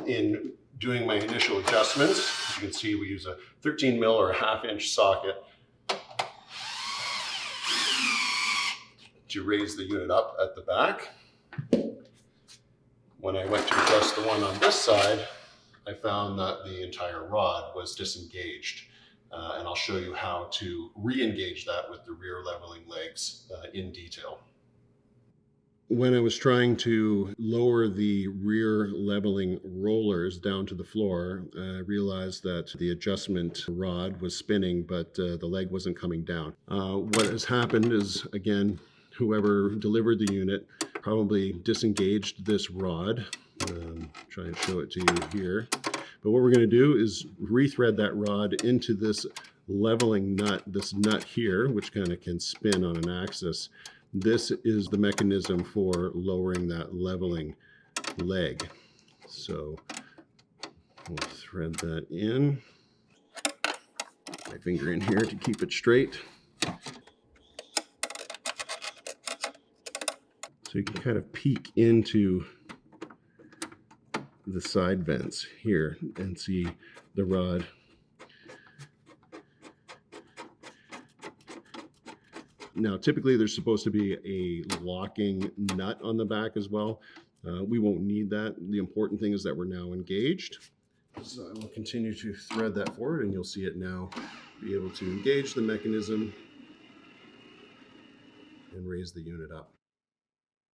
In doing my initial adjustments, as you can see, we use a 13 mil or a 1/2 inch socket to raise the unit up at the back. When I went to adjust the one on this side, I found that the entire rod was disengaged. And I'll show you how to re-engage that with the rear leveling legs in detail. When I was trying to lower the rear leveling rollers down to the floor, I realized that the adjustment rod was spinning, but the leg wasn't coming down. What has happened is, again, whoever delivered the unit probably disengaged this rod. Try and show it to you here. But what we're going to do is rethread that rod into this leveling nut, this nut here, which kind of can spin on an axis. This is the mechanism for lowering that leveling leg. So we'll thread that in. My finger in here to keep it straight. So you can kind of peek into the side vents here and see the rod. Now, typically there's supposed to be a locking nut on the back as well. We won't need that. The important thing is that we're now engaged. So I will continue to thread that forward and you'll see it now be able to engage the mechanism and raise the unit up.